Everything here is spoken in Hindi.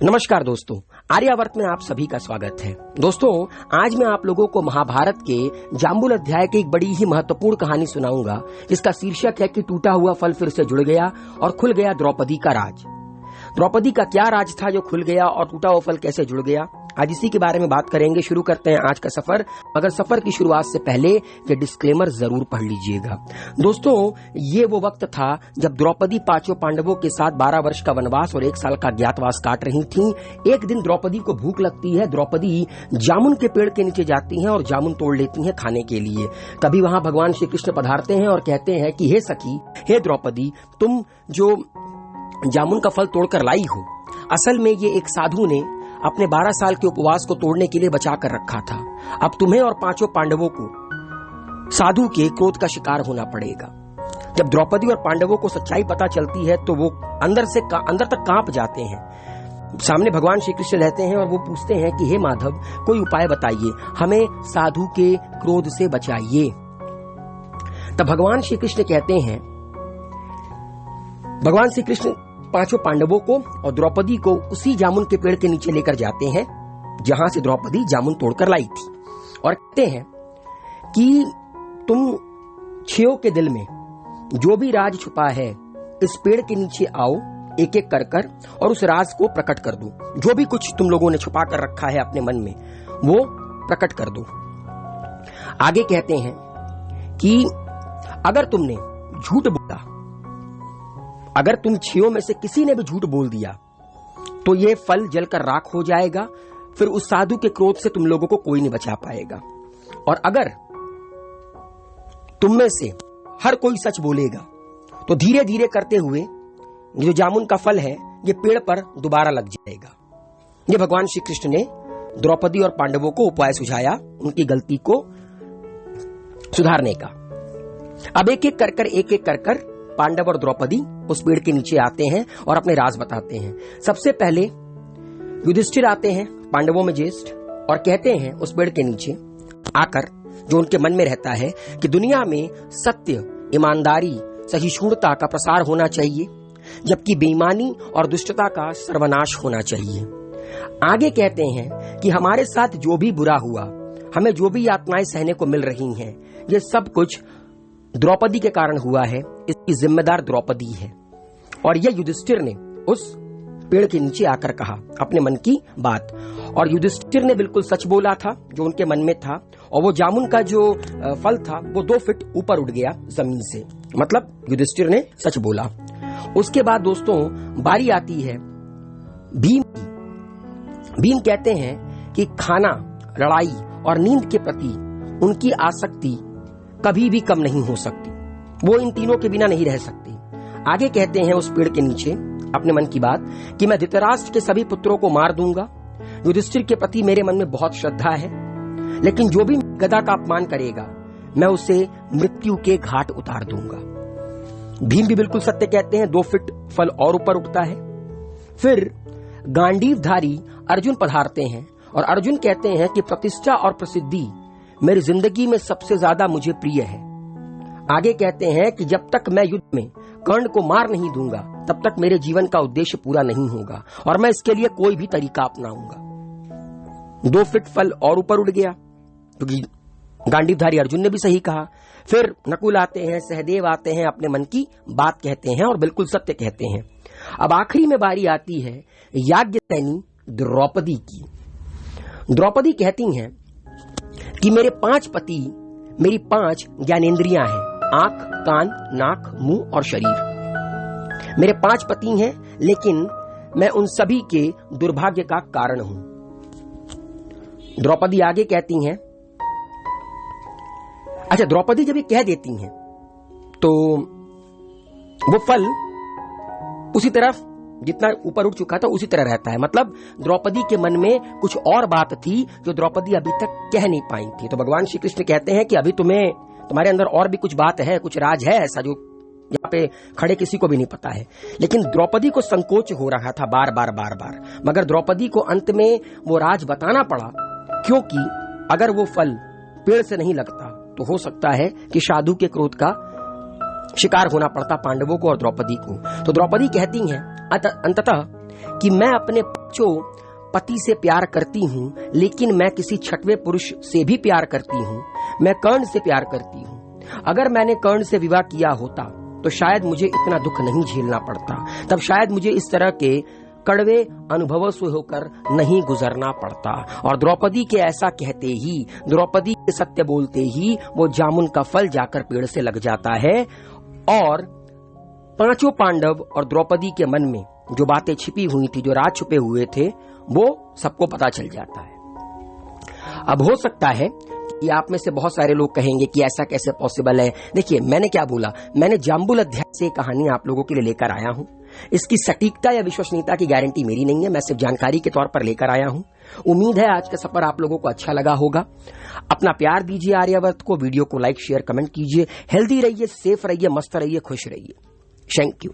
नमस्कार दोस्तों, आर्यावर्त में आप सभी का स्वागत है। दोस्तों, आज मैं आप लोगों को महाभारत के जाम्बुल अध्याय की एक बड़ी ही महत्वपूर्ण कहानी सुनाऊंगा, जिसका शीर्षक है कि टूटा हुआ फल फिर से जुड़ गया और खुल गया द्रौपदी का राज। द्रौपदी का क्या राज था जो खुल गया और टूटा हुआ फल कैसे जुड़ गया, आज इसी के बारे में बात करेंगे। शुरू करते हैं आज का सफर। मगर सफर की शुरुआत से पहले ये डिस्क्लेमर जरूर पढ़ लीजिएगा। दोस्तों, ये वो वक्त था जब द्रौपदी पांचों पांडवों के साथ 12 वर्ष का वनवास और 1 साल का ज्ञातवास काट रही थीं। एक दिन द्रौपदी को भूख लगती है। द्रौपदी जामुन के पेड़ के नीचे जाती हैं और जामुन तोड़ लेती हैं खाने के लिए। तभी वहां भगवान श्री कृष्ण पधारते हैं और कहते हैं कि हे सखी, हे द्रौपदी, तुम जो जामुन का फल तोड़कर लाई हो, असल में ये एक साधु ने अपने 12 साल के उपवास को तोड़ने के लिए बचा कर रखा था। अब तुम्हें और पांचों पांडवों को साधु के क्रोध का शिकार होना पड़ेगा। जब द्रौपदी और पांडवों को सच्चाई पता चलती है तो वो अंदर तक कांप जाते हैं। सामने भगवान श्री कृष्ण रहते हैं और वो पूछते हैं कि हे माधव, कोई उपाय बताइए, हमें साधु के क्रोध से बचाइए। तब भगवान श्री कृष्ण कहते हैं, भगवान श्री कृष्ण पांचों पांडवों को और द्रौपदी को उसी जामुन के पेड़ के नीचे लेकर जाते हैं जहां से द्रौपदी जामुन तोड़कर लाई थी, और कहते हैं कि तुम छयों के दिल में जो भी राज छुपा है, इस पेड़ के नीचे आओ, एक एक कर और उस राज को प्रकट कर दो। जो भी कुछ तुम लोगों ने छुपा कर रखा है अपने मन में, वो प्रकट कर दो। आगे कहते हैं कि अगर तुमने झूठ बोला, अगर तुम छयों में से किसी ने भी झूठ बोल दिया, तो ये फल जलकर राख हो जाएगा। फिर उस साधु के क्रोध से तुम लोगों को कोई नहीं बचा पाएगा। और अगर तुम में से हर कोई सच बोलेगा, तो धीरे धीरे करते हुए जो जामुन का फल है, ये पेड़ पर दोबारा लग जाएगा। ये भगवान श्री कृष्ण ने द्रौपदी और पांडवों को उपाय सुझाया उनकी गलती को सुधारने का। अब एक एक कर पांडव और द्रौपदी उस पेड़ के नीचे आते हैं और अपने राज बताते हैं। सबसे पहले युधिष्ठिर आते हैं, पांडवों में ज्येष्ठ, और कहते हैं उस पेड़ के नीचे आकर, जो उनके मन में रहता है कि दुनिया में सत्य, ईमानदारी, सहिष्णुता का प्रसार होना चाहिए, जबकि बेईमानी और दुष्टता का सर्वनाश होना चाहिए। आगे कहते हैं कि हमारे साथ जो भी बुरा हुआ, हमें जो भी यातनाएं सहने को मिल रही हैं, ये सब कुछ द्रौपदी के कारण हुआ है, इसकी जिम्मेदार द्रौपदी है। और यह युधिष्ठिर ने उस पेड़ के नीचे आकर कहा अपने मन की बात, और युधिष्ठिर ने बिल्कुल सच बोला था जो उनके मन में था। और वो जामुन का जो फल था वो 2 फीट ऊपर उठ गया जमीन से, मतलब युधिष्ठिर ने सच बोला। उसके बाद दोस्तों बारी आती है भीम की। भीम कहते हैं कि खाना, लड़ाई और नींद के प्रति उनकी आसक्ति कभी भी कम नहीं हो सकती, वो इन तीनों के बिना नहीं रह सकती। आगे कहते हैं उस पेड़ के नीचे अपने मन की बात कि मैं धृतराष्ट्र के सभी पुत्रों को मार दूंगा। युधिष्ठिर के प्रति मेरे मन में बहुत श्रद्धा है, लेकिन जो भी गदा का अपमान करेगा, मैं उसे मृत्यु के घाट उतार दूंगा। भीम भी बिल्कुल सत्य कहते हैं। 2 फीट फल और ऊपर उठता है। फिर गांडीवधारी अर्जुन पधारते हैं और अर्जुन कहते हैं कि प्रतिष्ठा और प्रसिद्धि मेरी जिंदगी में सबसे ज्यादा मुझे प्रिय है। आगे कहते हैं कि जब तक मैं युद्ध में कर्ण को मार नहीं दूंगा, तब तक मेरे जीवन का उद्देश्य पूरा नहीं होगा, और मैं इसके लिए कोई भी तरीका अपनाऊंगा। 2 फीट फल और ऊपर उड़ गया, क्योंकि गांडीवधारी अर्जुन ने भी सही कहा। फिर नकुल आते हैं, सहदेव आते हैं, अपने मन की बात कहते हैं और बिल्कुल सत्य कहते हैं। अब आखिरी में बारी आती है याज्ञसेनी द्रौपदी की। द्रौपदी कहती हैं कि मेरे 5 पति, मेरी 5 ज्ञानेंद्रियां हैं, आंख, कान, नाक, मुंह और शरीर। मेरे 5 पति हैं, लेकिन मैं उन सभी के दुर्भाग्य का कारण हूं। द्रौपदी आगे कहती हैं, अच्छा, द्रौपदी जब ये कह देती हैं तो वो फल उसी तरफ जितना ऊपर उठ चुका था उसी तरह रहता है। मतलब द्रौपदी के मन में कुछ और बात थी जो द्रौपदी अभी तक कह नहीं पाई थी। तो भगवान श्री कृष्ण कहते हैं कि अभी तुम्हारे अंदर और भी कुछ बात है, कुछ राज है ऐसा जो यहाँ पे खड़े किसी को भी नहीं पता है। लेकिन द्रौपदी को संकोच हो रहा था बार बार, मगर द्रौपदी को अंत में वो राज बताना पड़ा, क्योंकि अगर वो फल पेड़ से नहीं लगता तो हो सकता है कि साधु के क्रोध का शिकार होना पड़ता पांडवों को और द्रौपदी को। तो द्रौपदी कहती हैं अंततः कि मैं अपने पति से प्यार करती हूं, लेकिन मैं किसी छठवें पुरुष से भी प्यार करती हूं, मैं कर्ण से प्यार करती हूं। अगर मैंने कर्ण से विवाह किया होता तो शायद मुझे इतना दुख नहीं झेलना पड़ता, तब शायद मुझे इस तरह के कड़वे अनुभवों से होकर नहीं गुजरना पड़ता। और द्रौपदी के ऐसा कहते ही, द्रौपदी के सत्य बोलते ही वो जामुन का फल जाकर पेड़ से लग जाता है और पांचों पांडव और द्रौपदी के मन में जो बातें छिपी हुई थी, जो राज छुपे हुए थे, वो सबको पता चल जाता है। अब हो सकता है कि आप में से बहुत सारे लोग कहेंगे कि ऐसा कैसे पॉसिबल है। देखिए, मैंने क्या बोला, मैंने जाम्बुल अध्याय से कहानी आप लोगों के लिए लेकर आया हूं। इसकी सटीकता या विश्वसनीयता की गारंटी मेरी नहीं है, मैं सिर्फ जानकारी के तौर पर लेकर आया हूं। उम्मीद है आज का सफर आप लोगों को अच्छा लगा होगा। अपना प्यार दीजिए आर्यावर्त को, वीडियो को लाइक शेयर कमेंट कीजिए। हेल्दी रहिए, सेफ रहिए, मस्त रहिए, खुश रहिए। Thank you.